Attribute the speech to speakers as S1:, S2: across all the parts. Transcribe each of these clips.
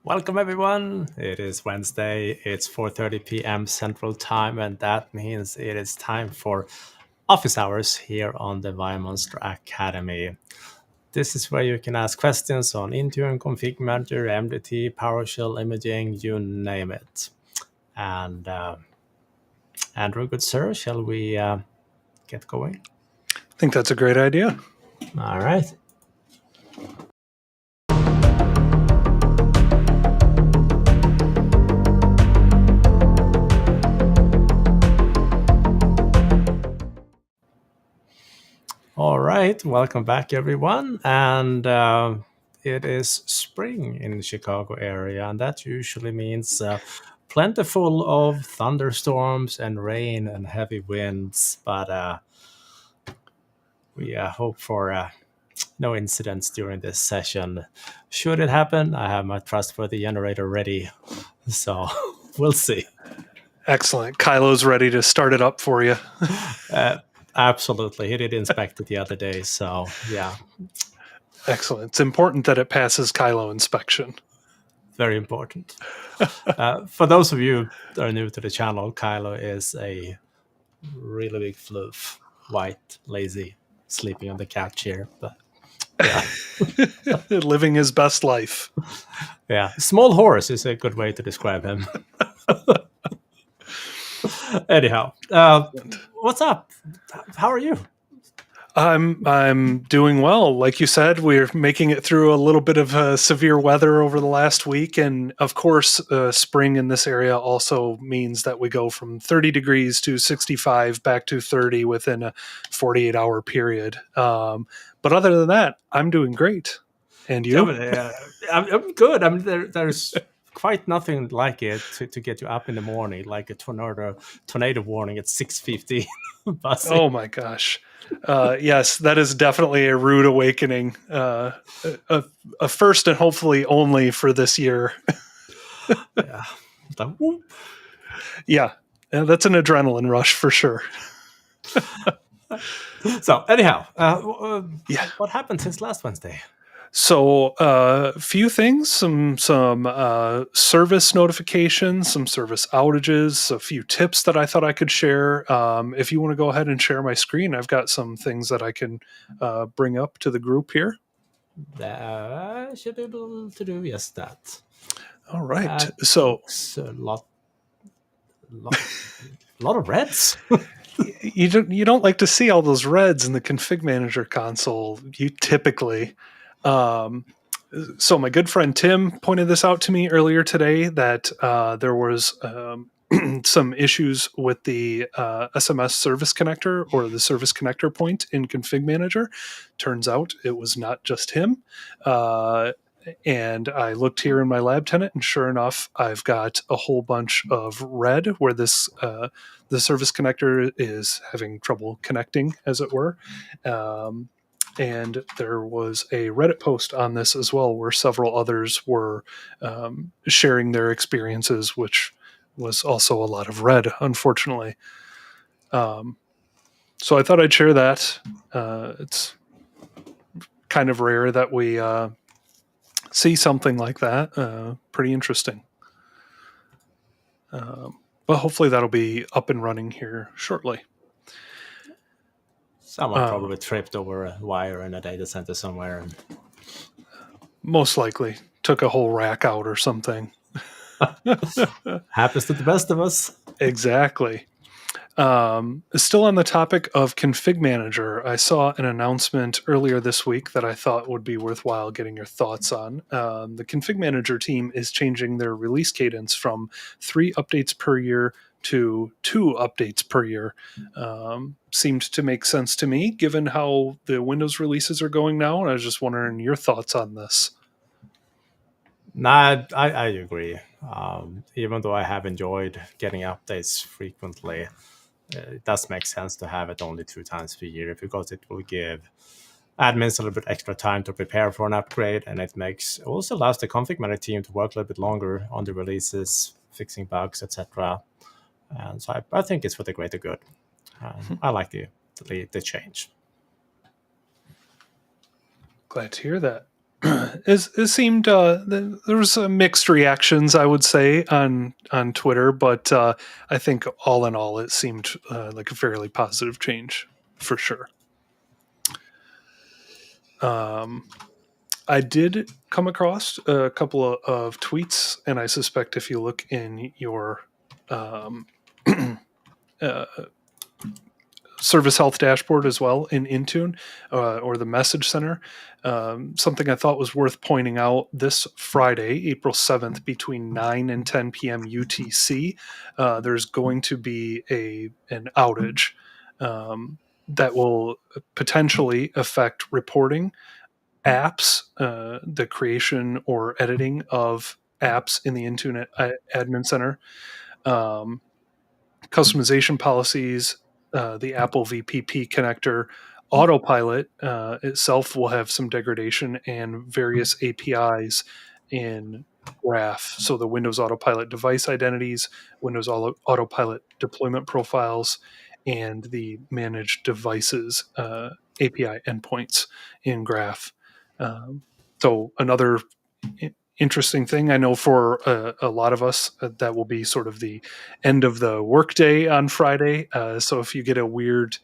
S1: Welcome everyone. It is Wednesday. It's 4:30 p.m. Central Time, and that means it is time for office hours here on the ViaMonstra Academy. This is where you can ask questions on Intune, ConfigMgr, MDT, PowerShell, imaging, you name it. And Andrew, good sir, shall we get going?
S2: I think that's a great idea.
S1: All right. All right, welcome back, everyone. And it is spring in the Chicago area, and that usually means plentiful of thunderstorms and rain and heavy winds. But we hope for no incidents during this session. Should it happen, I have my trustworthy generator ready, so we'll see.
S2: Excellent. Kylo's ready to start it up for you.
S1: Absolutely. He did inspect it the other day, so yeah.
S2: Excellent. It's important that it passes Kylo inspection.
S1: Very important. For those of you that are new to the channel, Kylo is a really big floof, white, lazy, sleeping on the couch here. But yeah.
S2: Living his best life.
S1: Yeah. Small horse is a good way to describe him. Anyhow, what's up? How are you?
S2: I'm doing well. Like you said, we're making it through a little bit of severe weather over the last week. And of course, spring in this area also means that we go from 30 degrees to 65 back to 30 within a 48-hour period. But other than that, I'm doing great. And you?
S1: I'm good. I mean, there's quite nothing like it to get you up in the morning, like a tornado warning at 6:50.
S2: Oh my gosh. Yes, that is definitely a rude awakening. A first and hopefully only for this year.
S1: Yeah.
S2: Yeah, that's an adrenaline rush for sure.
S1: So anyhow,
S2: Yeah.
S1: what happened since last Wednesday?
S2: So a few things, some service notifications, some service outages, a few tips that I thought I could share. If you want to go ahead and share my screen, I've got some things that I can bring up to the group here.
S1: Should be able to do just that.
S2: All right. So
S1: a lot of reds.
S2: you don't like to see all those reds in the ConfigMgr console. You typically. So my good friend Tim pointed this out to me earlier today that there was some issues with the SMS service connector or the service connector point in ConfigMgr. Turns out it was not just him. And I looked here in my lab tenant, and sure enough, I've got a whole bunch of red where this the service connector is having trouble connecting, as it were. And there was a Reddit post on this as well, where several others were sharing their experiences, which was also a lot of red, unfortunately. So I thought I'd share that. It's kind of rare that we see something like that. Pretty interesting. But hopefully that'll be up and running here shortly.
S1: Someone probably tripped over a wire in a data center somewhere. And
S2: most likely took a whole rack out or something.
S1: Happens to the best of us.
S2: Exactly. Still on the topic of ConfigMgr, I saw an announcement earlier this week that I thought would be worthwhile getting your thoughts on. The ConfigMgr team is changing their release cadence from 3 updates per year to 2 updates per year. Seemed to make sense to me, given how the Windows releases are going now, and I was just wondering your thoughts on this.
S1: Nah, I agree. Even though I have enjoyed getting updates frequently, it does make sense to have it only 2 times per year because it will give admins a little bit extra time to prepare for an upgrade, and it also allows the ConfigMgr team to work a little bit longer on the releases, fixing bugs, etc. And so I think it's for the greater good. I like the change.
S2: Glad to hear that. it seemed there was mixed reactions, I would say, on Twitter, but I think all in all, it seemed like a fairly positive change for sure. I did come across a couple of tweets, and I suspect if you look in your uh, service health dashboard as well in Intune or the message center. Something I thought was worth pointing out this Friday, April 7th, between 9 and 10 p.m. UTC, there's going to be an outage that will potentially affect reporting apps, the creation or editing of apps in the Intune admin center. Um, Customization policies, the Apple VPP connector, Autopilot itself will have some degradation, and various APIs in Graph. So the Windows Autopilot device identities, Windows Autopilot deployment profiles, and the managed devices API endpoints in Graph. So another interesting thing. I know for a lot of us, that will be sort of the end of the workday on Friday. So if you get a weird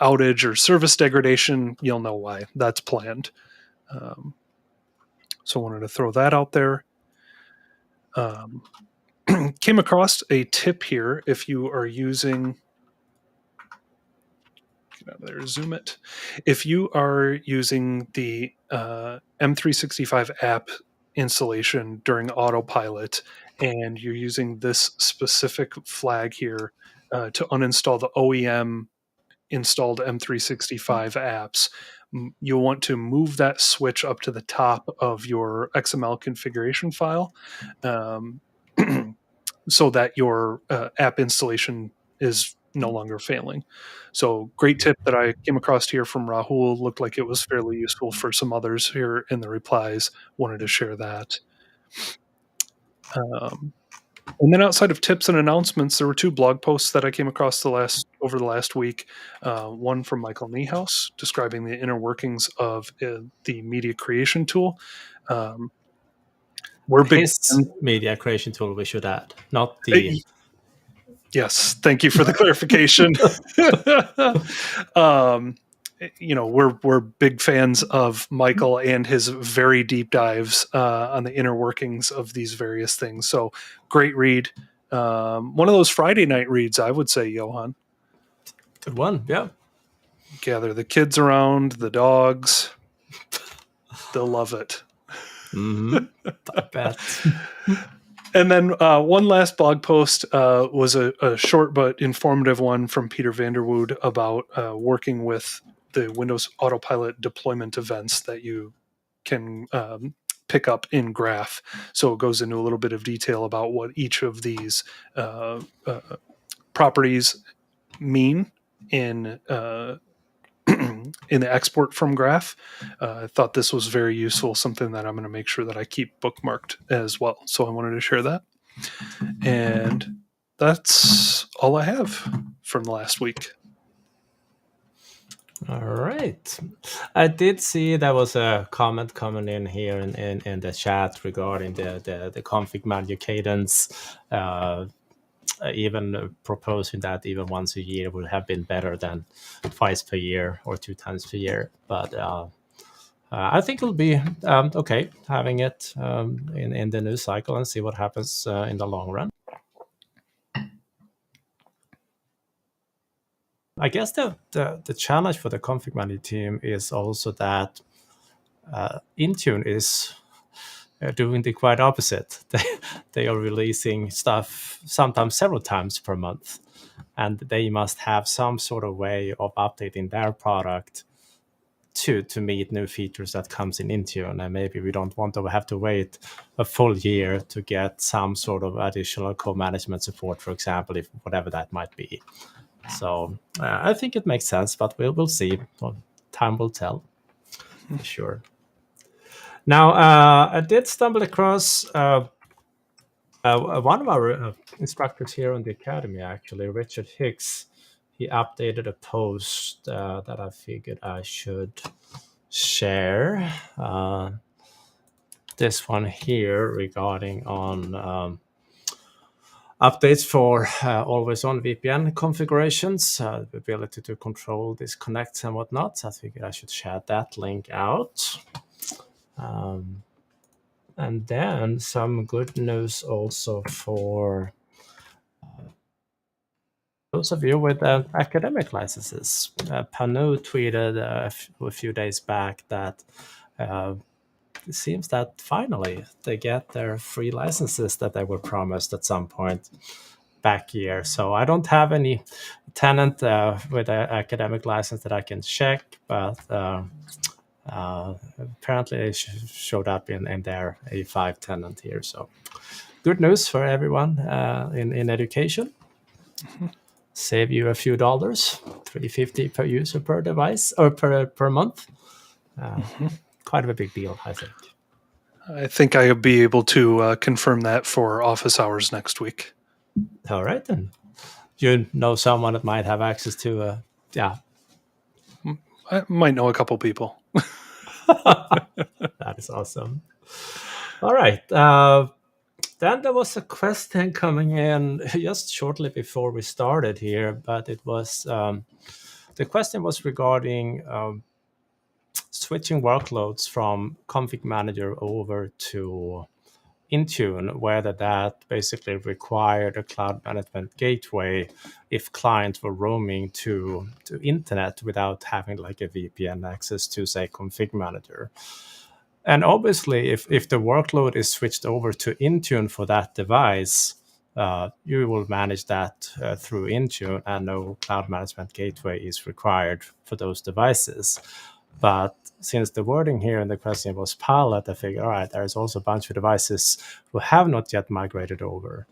S2: outage or service degradation, you'll know why. That's planned. So I wanted to throw that out there. Came across a tip here if you are using. Get out of there, zoom it. If you are using the M365 app installation during Autopilot and you're using this specific flag here to uninstall the OEM installed M365 apps, you'll want to move that switch up to the top of your XML configuration file so that your app installation is no longer failing. So great tip that I came across here from Rahul. Looked like it was fairly useful for some others here in the replies. Wanted to share that. And then outside of tips and announcements, there were two blog posts that I came across over the last week. One from Michael Niehaus describing the inner workings of the media creation tool. We're big
S1: His media creation tool, we should add, not the.
S2: Yes, thank you for the clarification. We're big fans of Michael and his very deep dives on the inner workings of these various things. So great read. One of those Friday night reads, I would say, Johan.
S1: Good one, yeah.
S2: Gather the kids around, the dogs. They'll love it.
S1: I bet.
S2: And then one last blog post was a short but informative one from Peter Vanderwood about working with the Windows Autopilot deployment events that you can pick up in Graph. So it goes into a little bit of detail about what each of these properties mean in in the export from Graph. I thought this was very useful, something that I'm going to make sure that I keep bookmarked as well. So I wanted to share that. And that's all I have from the last week.
S1: All right. I did see there was a comment coming in here in the chat regarding the ConfigMgr cadence. Even proposing that even once a year would have been better than twice per year or 2 times per year. But I think it'll be okay having it in the new cycle and see what happens in the long run. I guess the challenge for the ConfigMgr team is also that Intune is doing the quite opposite. They are releasing stuff sometimes several times per month, and they must have some sort of way of updating their product to meet new features that comes in Intune. And maybe we don't want to have to wait a full year to get some sort of additional co-management support, for example, if whatever that might be. So I think it makes sense, but we'll see. Time will tell, for sure. Now, I did stumble across one of our instructors here on the Academy, actually, Richard Hicks. He updated a post that I figured I should share this one here regarding on updates for always on VPN configurations, the ability to control disconnects and whatnot. So I figured I should share that link out. And then some good news also for those of you with academic licenses. Panu tweeted a few days back that it seems that finally they get their free licenses that they were promised at some point back here. So I don't have any tenant with an academic license that I can check, but apparently it showed up in their A5 tenant here. So good news for everyone in education. Save you a few dollars, $350 per user per device or per month. Quite a big deal, I think.
S2: I think I'll be able to confirm that for office hours next week.
S1: All right, then. You know someone that might have access to, yeah.
S2: I might know a couple people.
S1: That is awesome. All right. Then there was a question coming in just shortly before we started here, but it was the question was regarding switching workloads from ConfigMgr over to Intune, whether that basically required a cloud management gateway if clients were roaming to internet without having like a VPN access to, say, ConfigMgr. And obviously, if the workload is switched over to Intune for that device, you will manage that through Intune, and no cloud management gateway is required for those devices. But since the wording here in the question was pilot, I figured, all right, there's also a bunch of devices who have not yet migrated over.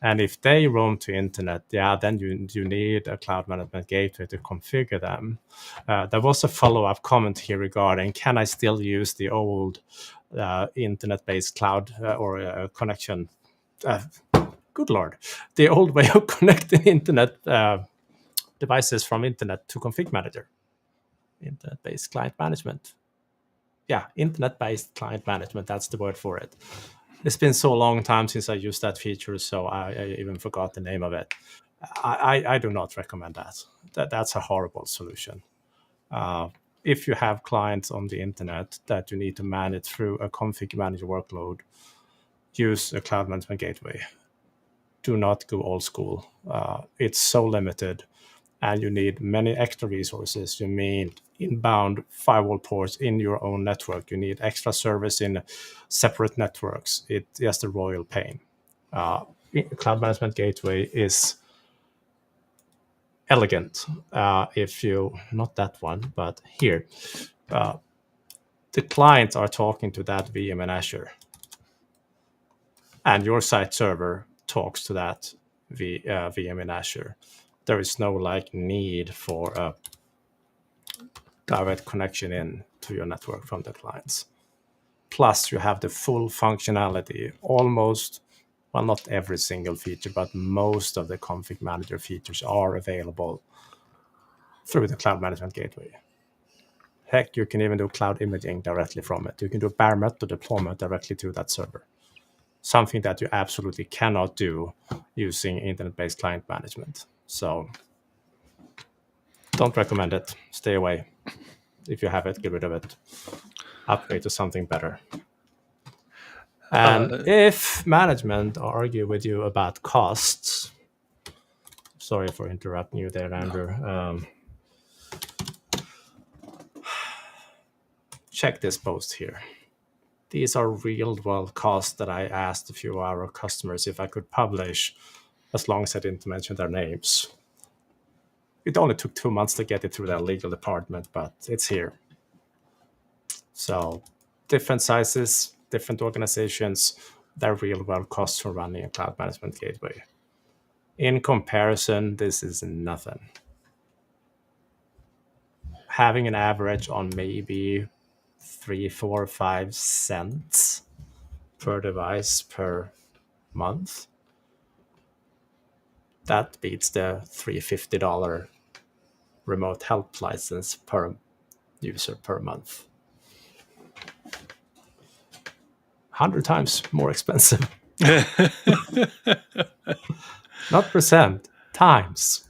S1: And if they roam to internet, yeah, then you need a cloud management gateway to configure them. There was a follow-up comment here regarding, can I still use the old internet-based cloud or connection? Good Lord, the old way of connecting internet devices from internet to ConfigMgr. Internet-based client management. Yeah, internet-based client management, that's the word for it. It's been so long time since I used that feature, so I even forgot the name of it. I do not recommend that. That's a horrible solution. If you have clients on the internet that you need to manage through a ConfigMgr workload, use a cloud management gateway. Do not go old school. It's so limited, and you need many extra resources. You need inbound firewall ports in your own network. You need extra service in separate networks. It's just a royal pain. Cloud management gateway is elegant. If you, not that one, but here, the clients are talking to that VM in Azure, and your site server talks to that VM in Azure. There is no like need for a direct connection in to your network from the clients. Plus, you have the full functionality, almost, well, not every single feature, but most of the ConfigMgr features are available through the cloud management gateway. Heck, you can even do cloud imaging directly from it. You can do bare metal deployment directly to that server. Something that you absolutely cannot do using internet-based client management. So don't recommend it. Stay away. If you have it, get rid of it. Upgrade to something better. And if management argue with you about costs, sorry for interrupting you there, Andrew. Check this post here. These are real world costs that I asked a few of our customers if I could publish, as long as I didn't mention their names. It only took 2 months to get it through their legal department, but it's here. So different sizes, different organizations, their real world costs for running a cloud management gateway. In comparison, this is nothing. Having an average on maybe 3, 4, 5 cents per device per month, that beats the $350 remote help license per user per month. 100 times more expensive. Not percent, times.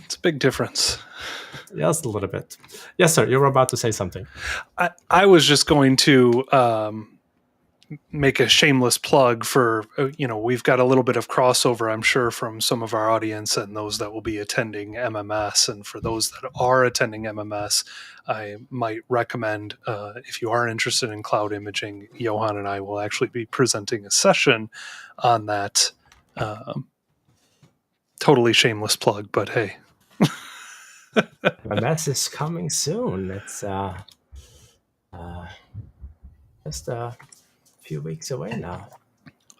S2: It's a big difference.
S1: Just a little bit. Yes, sir. You were about to say something.
S2: I was just going to make a shameless plug for, we've got a little bit of crossover, I'm sure, from some of our audience and those that will be attending MMS. And for those that are attending MMS, I might recommend, if you are interested in cloud imaging, Johan and I will actually be presenting a session on that. Totally shameless plug, but hey.
S1: MMS is coming soon. It's just a few weeks away now.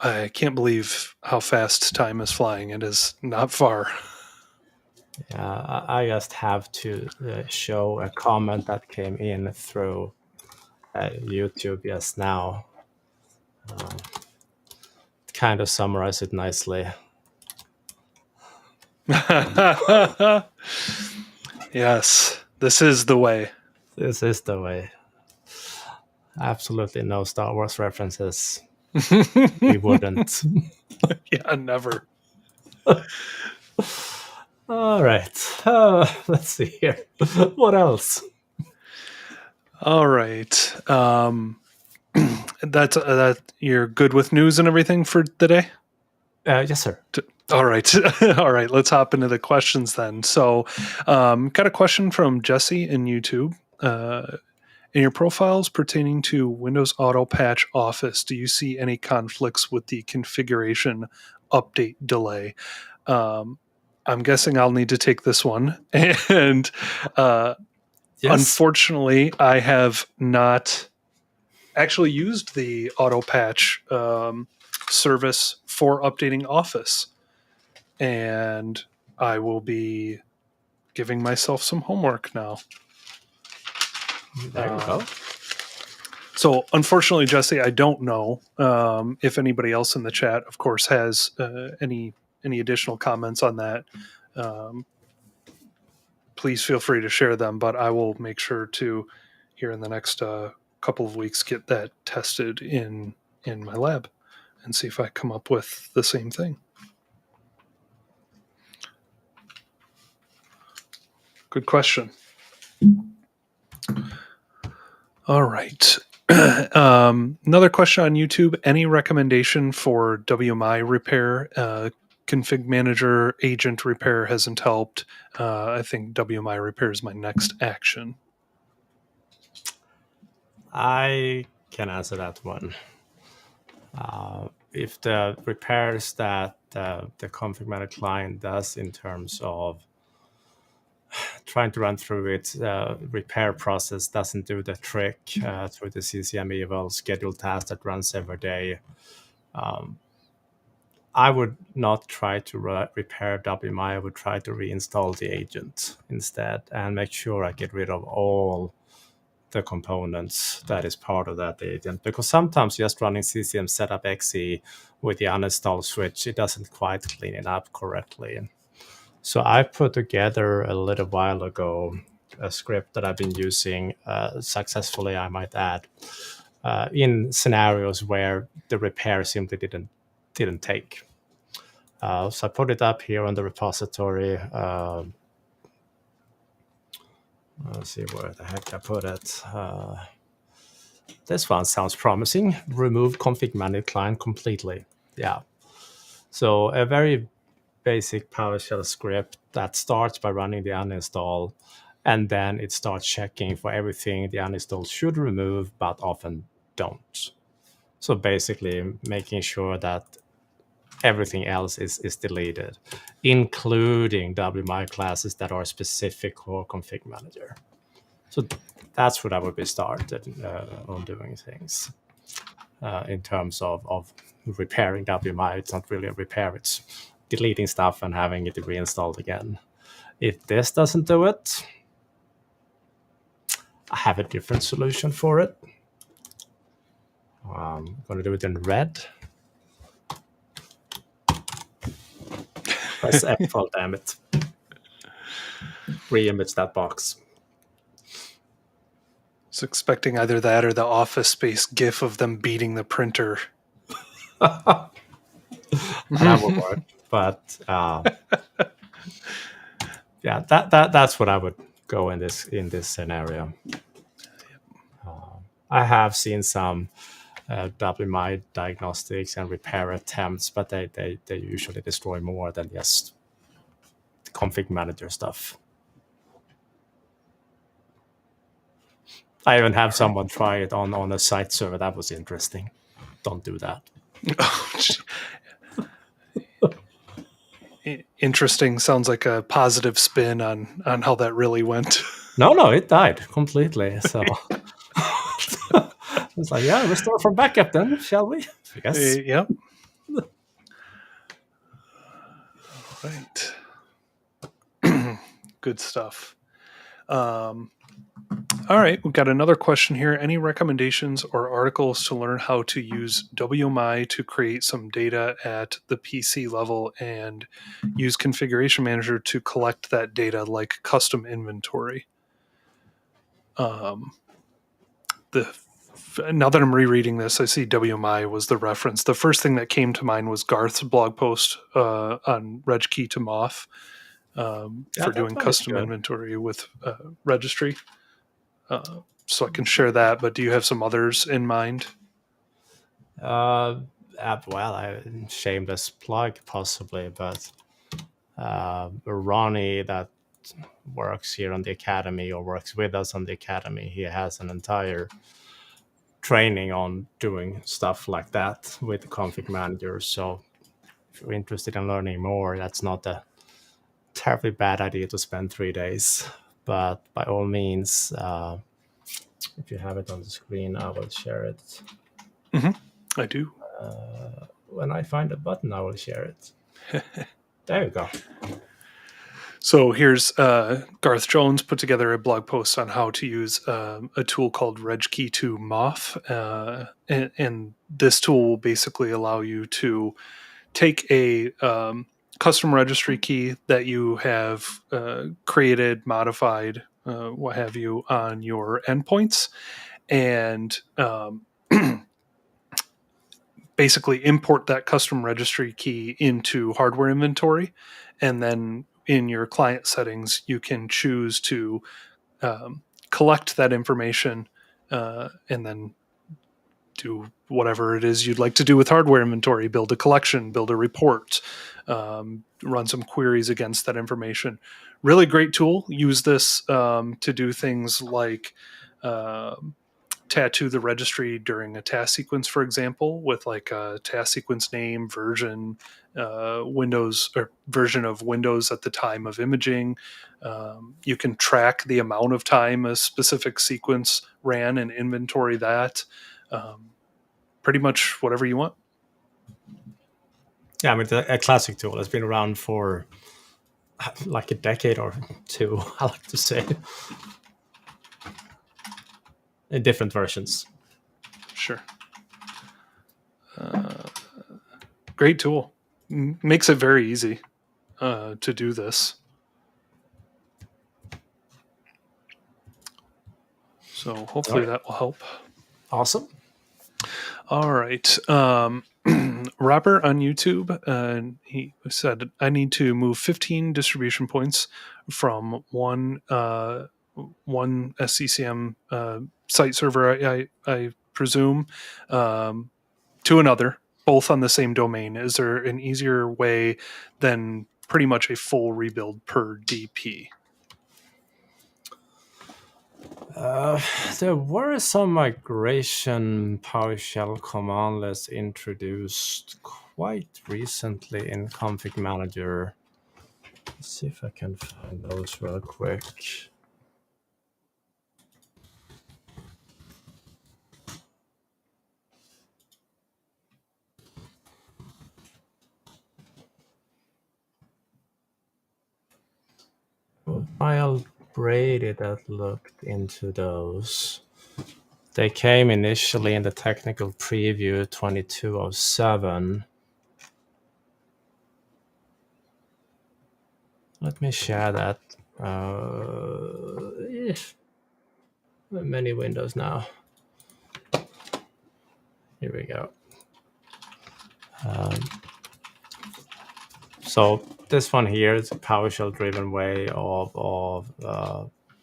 S2: I can't believe how fast time is flying. It is not far.
S1: I just have to show a comment that came in through YouTube just now. Kind of summarize it nicely.
S2: Yes, this is the way.
S1: This is the way. Absolutely no Star Wars references. We wouldn't.
S2: Yeah, never.
S1: All right. Let's see here. What else?
S2: All right. That you're good with news and everything for the day?
S1: Yes, sir.
S2: All right. All right. Let's hop into the questions then. So, got a question from Jesse in YouTube. In your profiles pertaining to Windows Auto Patch Office, do you see any conflicts with the configuration update delay? I'm guessing I'll need to take this one. And
S1: Yes.
S2: unfortunately, I have not actually used the auto patch service for updating Office. And I will be giving myself some homework now.
S1: There you go.
S2: So, unfortunately, Jesse, I don't know if anybody else in the chat, of course, has any additional comments on that. Please feel free to share them, but I will make sure to, here in the next couple of weeks, get that tested in my lab and see if I come up with the same thing. Good question. All right. Another question on YouTube. Any recommendation for WMI repair? ConfigMgr agent repair hasn't helped. I think WMI repair is my next action.
S1: I can answer that one. If the repairs that the ConfigMgr client does in terms of trying to run through its repair process doesn't do the trick through the cmdlet scheduled task that runs every day, I would not try to repair WMI. I would try to reinstall the agent instead and make sure I get rid of all the components that is part of that agent. Because sometimes just running CCM setup exe with the uninstall switch, it doesn't quite clean it up correctly. So I put together a little while ago a script that I've been using successfully, I might add, in scenarios where the repair simply didn't take. So I put it up here on the repository. Let's see where the heck I put it. This one sounds promising. Remove ConfigMgr client completely. Yeah. So a very basic PowerShell script that starts by running the uninstall, and then it starts checking for everything the uninstall should remove, but often don't. So basically making sure that everything else is deleted, including WMI classes that are specific for ConfigMgr. So that's what I would be started on doing things. In terms of repairing WMI, it's not really a repair, it's deleting stuff and having it reinstalled again. If this doesn't do it, I have a different solution for it. I'm going to do it in red. Press F12, damn it. Re-image that box.
S2: was expecting either that or the Office Space GIF of them beating the printer.
S1: That would work. But yeah, that's what I would go in this scenario. I have seen some WMI diagnostics and repair attempts, but they usually destroy more than just the config manager stuff. I even have someone try it on a site server. That was interesting. Don't do that.
S2: Interesting. Sounds like a positive spin on how that really went.
S1: No, it died completely. So it's like, yeah, restore from backup then, shall we? Yes.
S2: Yep. Right. Good stuff. All right, we've got another question here. Any recommendations or articles to learn how to use WMI to create some data at the PC level and use Configuration Manager to collect that data like custom inventory? Now that I'm rereading this, I see WMI was the reference. The first thing that came to mind was Garth's blog post on Regkey to Moth for doing custom inventory with registry. So I can share that, but do you have some others in mind?
S1: Well, shameless plug possibly, but Ronnie that works here on the academy or works with us on the academy, he has an entire training on doing stuff like that with the config manager. So if you're interested in learning more, that's not a terribly bad idea to spend 3 days. But by all means, if you have it on the screen, I will share it.
S2: Mm-hmm. I do.
S1: When I find a button, I will share it. There you go.
S2: So here's Garth Jones put together a blog post on how to use a tool called Regkey to Moth. And this tool will basically allow you to take a custom registry key that you have created, modified, what have you, on your endpoints, and basically import that custom registry key into hardware inventory. And then in your client settings, you can choose to collect that information and then do whatever it is you'd like to do with hardware inventory, build a collection, build a report, run some queries against that information. Really great tool. Use this to do things like tattoo the registry during a task sequence, for example, with like a task sequence name, version, Windows or version of Windows at the time of imaging. You can track the amount of time a specific sequence ran and inventory that. Pretty much whatever you want.
S1: Yeah, I mean, a classic tool. It's been around for like a decade or two, I like to say, in different versions.
S2: Sure. Great tool. Makes it very easy to do this. So hopefully that will help.
S1: Awesome.
S2: All right. Robert on YouTube, he said, I need to move 15 distribution points from one SCCM site server, I presume, to another, both on the same domain. Is there an easier way than pretty much a full rebuild per DP?
S1: There were some migration PowerShell commandlets introduced quite recently in ConfigMgr. Let's see if I can find those real quick. While Brady that looked into those. They came initially in the technical preview 2207. Let me share that. many windows now. Here we go. So this one here is a PowerShell-driven way of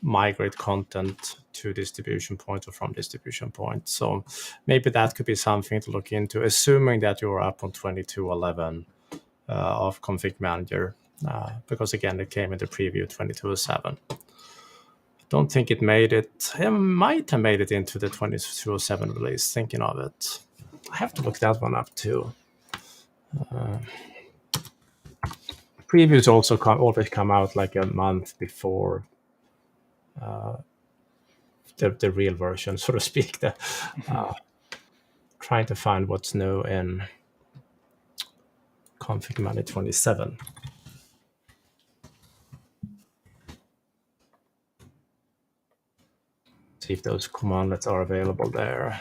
S1: migrate content to distribution point or from distribution point. So maybe that could be something to look into, assuming that you're up on 22.11 of ConfigMgr, because again, it came in the preview 22.07. Don't think it made it. It might have made it into the 22.07 release, thinking of it. I have to look that one up too. Previews also always come out like a month before the real version, so to speak. Trying to find what's new in ConfigMgr 27. See if those commandlets are available there.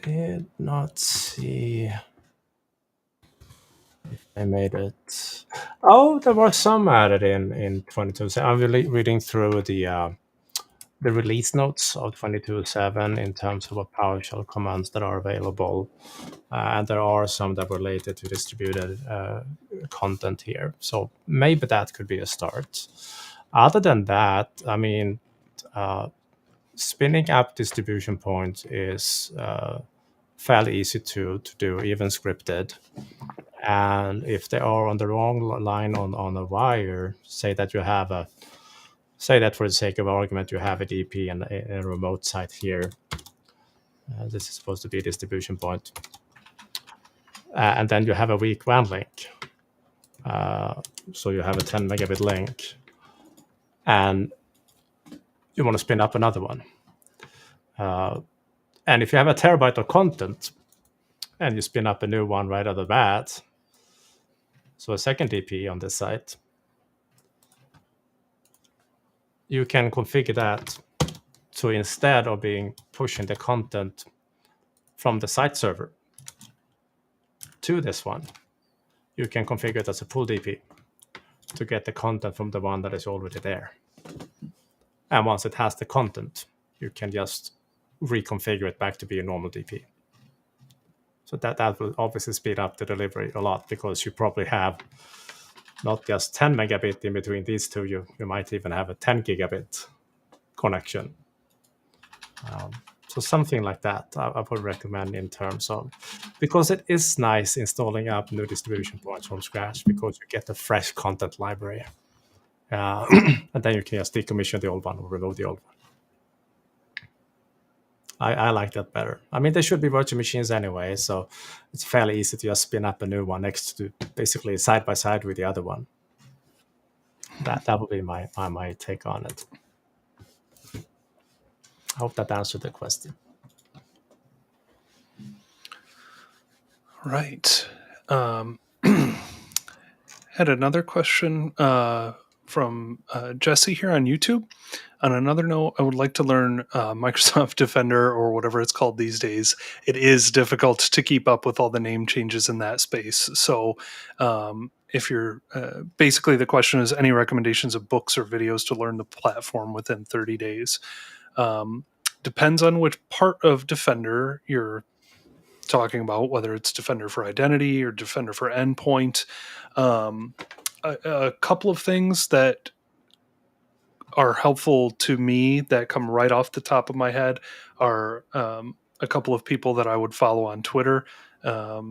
S1: Did not see if I made it. Oh, there was some added in 22. I'm really reading through the release notes of 22.7 in terms of what PowerShell commands that are available. And there are some that are related to distributed content here. So maybe that could be a start. Other than that, I mean, spinning up distribution points is fairly easy to do, even scripted. And if they are on the wrong line on a wire, say that you have a, say that for the sake of argument, you have a DP and a remote site here. This is supposed to be a distribution point. And then you have a weak WAN link. So you have a 10 megabit link. And you want to spin up another one. And if you have a terabyte of content and you spin up a new one right out of the bat, so a second DP on this site, you can configure that. So instead of pushing the content from the site server to this one, you can configure it as a full DP to get the content from the one that is already there. And once it has the content, you can just reconfigure it back to be a normal DP. So that will obviously speed up the delivery a lot, because you probably have not just 10 megabit in between these two, you might even have a 10 gigabit connection. So something like that I would recommend in terms of, because it is nice installing up new distribution points from scratch, because you get a fresh content library. And then you can just decommission the old one or remove the old one. I like that better. I mean, they should be virtual machines anyway, so it's fairly easy to just spin up a new one next to, basically side by side with the other one. That would be my take on it. I hope that answered the question.
S2: Right. Had another question from Jesse here on YouTube. On another note, I would like to learn Microsoft Defender, or whatever it's called these days. It is difficult to keep up with all the name changes in that space. So if you're basically, the question is, any recommendations of books or videos to learn the platform within 30 days? Depends on which part of Defender you're talking about, whether it's Defender for Identity or Defender for Endpoint. A couple of things that are helpful to me that come right off the top of my head are a couple of people that I would follow on Twitter. I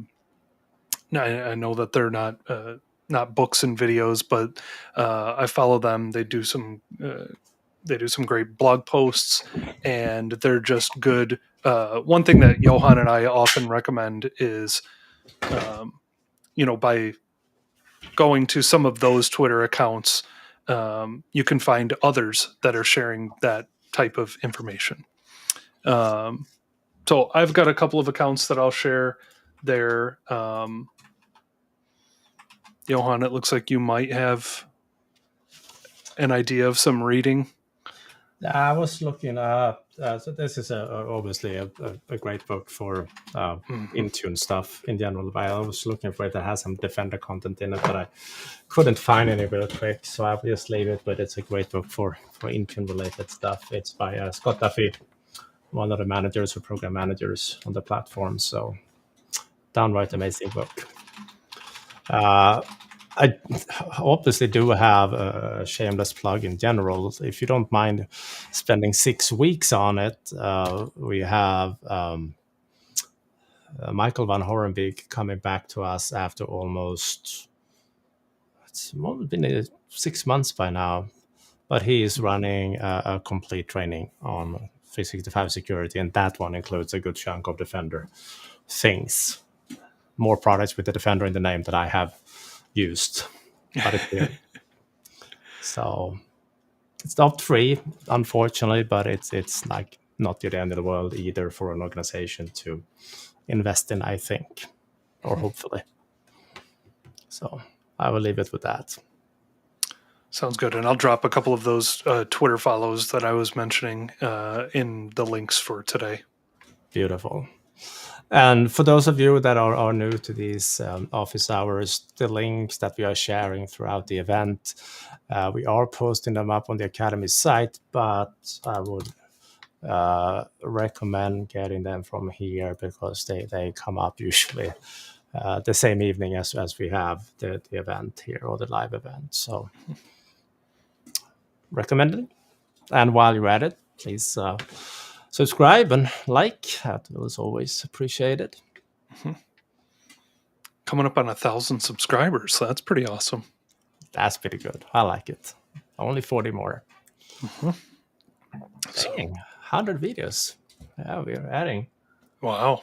S2: know that they're not books and videos, but I follow them. They do some great blog posts, and they're just good. One thing that Johan and I often recommend is, by going to some of those Twitter accounts, you can find others that are sharing that type of information. So I've got a couple of accounts that I'll share there. Johan, it looks like you might have an idea of some reading.
S1: I was looking up. So this is obviously a great book for
S2: Hmm.
S1: Intune stuff in general. But I was looking for it that has some Defender content in it, but I couldn't find any real quick. So I just leave it. But it's a great book for Intune related stuff. It's by Scott Duffy, one of the managers or program managers on the platform. So downright amazing book. Uh, I obviously do have a shameless plug in general. If you don't mind spending 6 weeks on it, we have Michael van Horenbeek coming back to us after almost, it's been 6 months by now, but he is running a complete training on 365 security, and that one includes a good chunk of Defender things. More products with the Defender in the name that I have used, but it's so it's not free, unfortunately, but it's like not the end of the world either for an organization to invest in, I think, or hopefully. So I will leave it with that.
S2: Sounds good. And I'll drop a couple of those Twitter follows that I was mentioning in the links for today.
S1: Beautiful. And for those of you that are new to these office hours, the links that we are sharing throughout the event, we are posting them up on the Academy site, but I would recommend getting them from here because they come up usually the same evening as we have the event here or the live event. So recommended. And while you're at it, please subscribe and like. That was always appreciated.
S2: Coming up on 1,000 subscribers. So that's pretty awesome.
S1: That's pretty good. I like it. Only 40 more.
S2: Mm-hmm.
S1: Dang, 100 videos. Yeah, we're adding.
S2: Wow.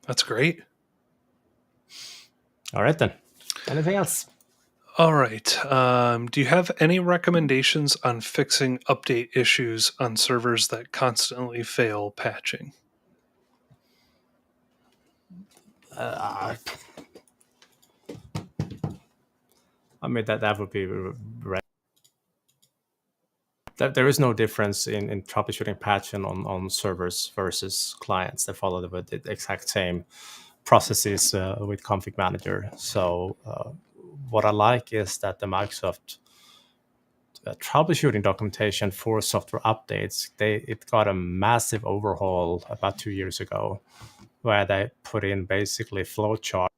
S2: That's great.
S1: All right, then. Anything else?
S2: All right. Do you have any recommendations on fixing update issues on servers that constantly fail patching?
S1: I mean, that would be right. There is no difference in troubleshooting patching on servers versus clients. They follow the exact same processes with ConfigMgr. So what I like is that the Microsoft troubleshooting documentation for software updates, it got a massive overhaul about 2 years ago, where they put in basically flowchart,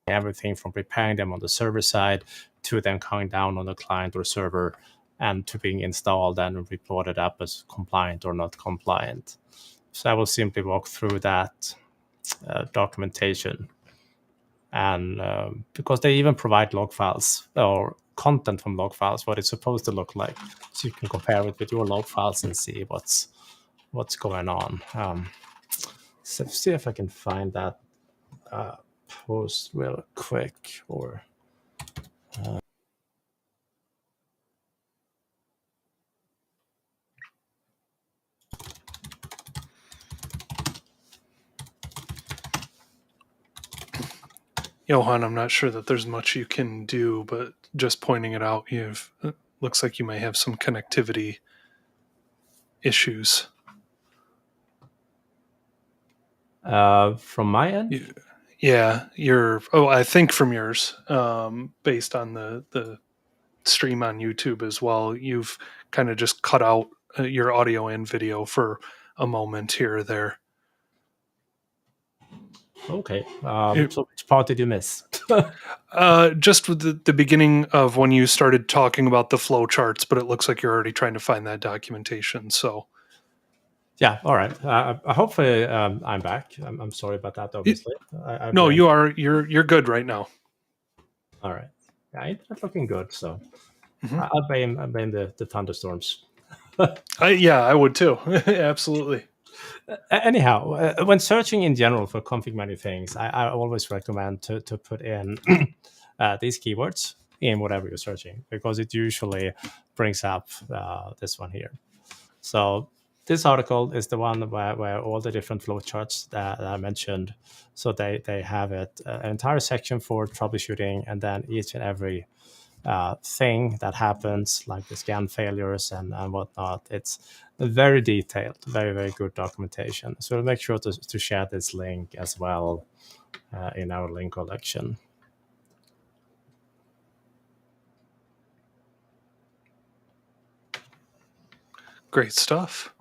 S1: everything from preparing them on the server side to them coming down on the client or server and to being installed and reported up as compliant or not compliant. So I will simply walk through that documentation. And because they even provide log files or content from log files, what it's supposed to look like, so you can compare it with your log files and see what's going on. So see if I can find that post real quick. Or
S2: Johan, I'm not sure that there's much you can do, but just pointing it out, it looks like you may have some connectivity issues.
S1: from my end,
S2: Yeah, I think from yours, based on the stream on YouTube as well, you've kind of just cut out your audio and video for a moment here or there.
S1: okay.
S2: It,
S1: So which part did you miss?
S2: just with the beginning of when you started talking about the flow charts, but it looks like you're already trying to find that documentation. So,
S1: Yeah, all right. Hopefully, I'm back. I'm sorry about that. Obviously, I
S2: no,
S1: blame.
S2: you're good right now.
S1: All right. Yeah, it's looking good. So
S2: Mm-hmm.
S1: I blame the thunderstorms.
S2: Yeah, I would too. Absolutely.
S1: Anyhow, when searching in general for config menu things, I always recommend to put in these keywords in whatever you're searching, because it usually brings up this one here. So this article is the one where all the different flowcharts that I mentioned. So they have it an entire section for troubleshooting, and then each and every thing that happens, like the scan failures and whatnot. It's very detailed, very, very good documentation. So make sure to share this link as well in our link collection.
S2: Great stuff.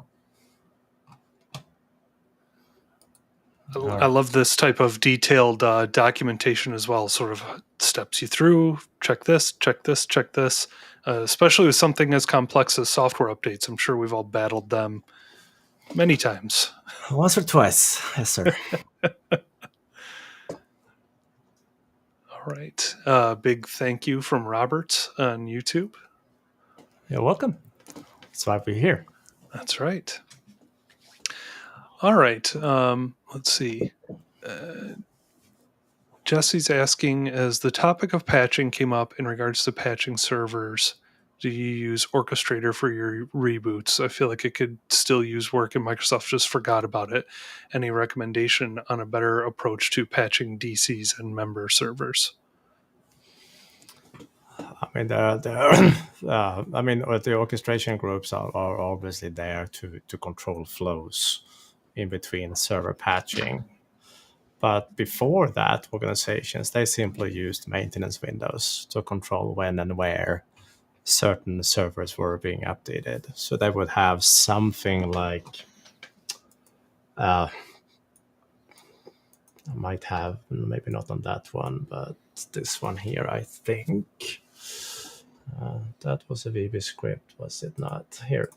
S1: Right.
S2: I love this type of detailed documentation as well, sort of steps you through, check this, check this, check this, especially with something as complex as software updates. I'm sure we've all battled them many times.
S1: Once or twice, yes, sir.
S2: All right. Big thank you from Robert on YouTube.
S1: You're welcome. That's why we're here.
S2: That's right. All right. Let's see. Jesse's asking, as the topic of patching came up in regards to patching servers, do you use Orchestrator for your reboots? I feel like it could still use work and Microsoft just forgot about it. Any recommendation on a better approach to patching DCs and member servers?
S1: I mean, the orchestration groups are obviously there to control flows in between server patching. But before that, organizations, they simply used maintenance windows to control when and where certain servers were being updated. So they would have something like, I might have, maybe not on that one, but this one here, I think. That was a VB script, was it not? Here.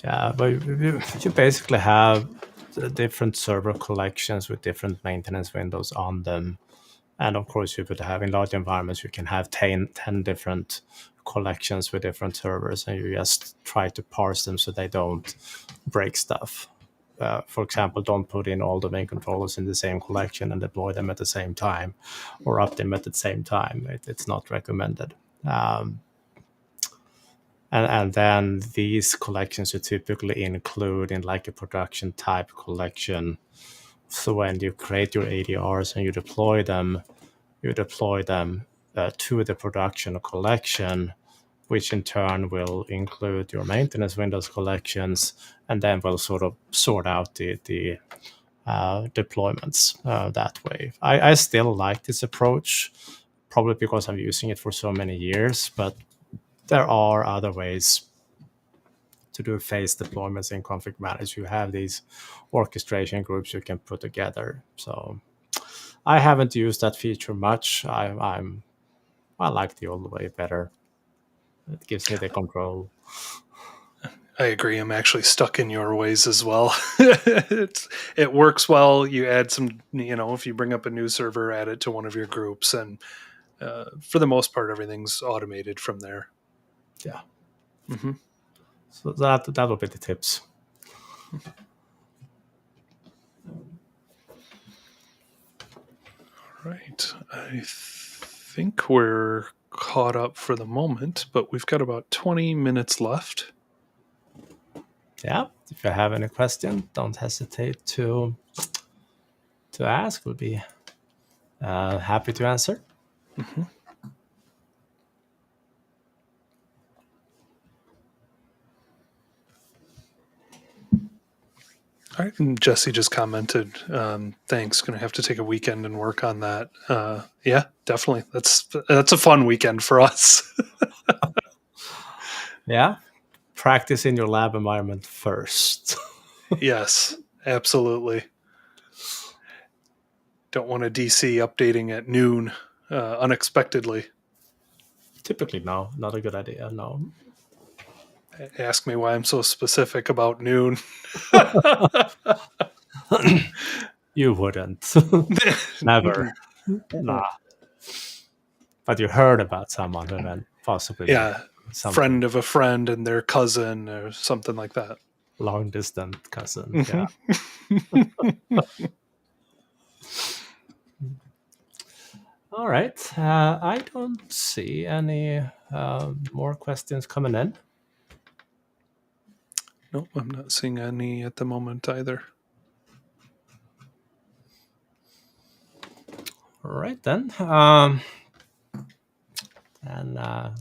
S1: Yeah, but you basically have different server collections with different maintenance windows on them. And of course, you could have in large environments, you can have 10 different collections with different servers, and you just try to parse them so they don't break stuff. For example, don't put in all domain controllers in the same collection and deploy them at the same time or up them at the same time. It's not recommended. And then these collections you typically include in like a production type collection. So when you create your ADRs and you deploy them to the production collection, which in turn will include your maintenance Windows collections, and then will sort of sort out the deployments that way. I still like this approach, probably because I'm using it for so many years, but there are other ways to do phase deployments in ConfigMgr. You have these orchestration groups you can put together. So I haven't used that feature much. I like the old way better. It gives me the control.
S2: I agree. I'm actually stuck in your ways as well. It works well. You add some, if you bring up a new server, add it to one of your groups, and for the most part, everything's automated from there.
S1: Yeah.
S2: Mm-hmm.
S1: So that will be the tips.
S2: All right. I think we're caught up for the moment, but we've got about 20 minutes left.
S1: Yeah. If you have any question, don't hesitate to ask. We'll be happy to answer.
S2: Mm-hmm. All right. And Jesse just commented, thanks. Going to have to take a weekend and work on that. Yeah, definitely. That's a fun weekend for us.
S1: Yeah. Practice in your lab environment first.
S2: Yes, absolutely. Don't want a DC updating at noon unexpectedly.
S1: Typically, no, not a good idea. No.
S2: Ask me why I'm so specific about noon.
S1: You wouldn't. Never. Nah. But you heard about someone who then possibly
S2: Yeah,
S1: something.
S2: Friend of a friend and their cousin or something like that.
S1: Long distant cousin.
S2: Mm-hmm.
S1: Yeah. All right. I don't see any more questions coming in.
S2: Nope, I'm not seeing any at the moment either.
S1: All right then. And I'd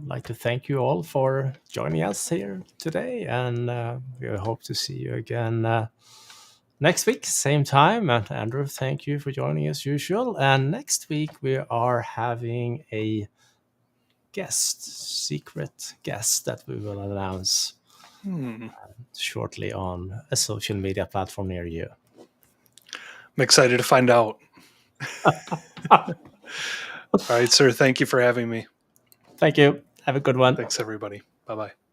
S1: like to thank you all for joining us here today, and we hope to see you again next week, same time. And Andrew, thank you for joining as usual. And next week we are having a secret guest that we will announce shortly on a social media platform near you.
S2: I'm excited to find out. All right, sir. Thank you for having me.
S1: Thank you. Have a good one.
S2: Thanks, everybody. Bye-bye.